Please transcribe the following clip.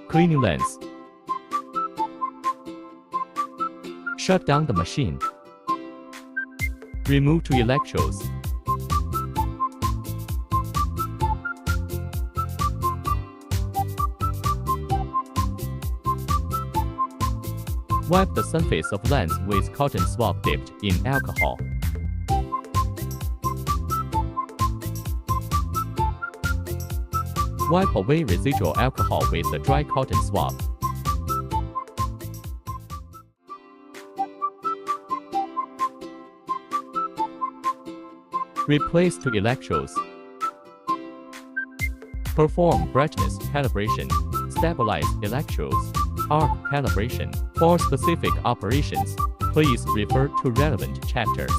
Cleaning lens. Shut down the machine. Remove two electrodes. Wipe the surface of lens with cotton swab dipped in alcohol. Wipe away residual alcohol with a dry cotton swab. Replace two electrodes. Perform brightness calibration. Stabilize electrodes. Arc calibration. For specific operations, please refer to relevant chapters.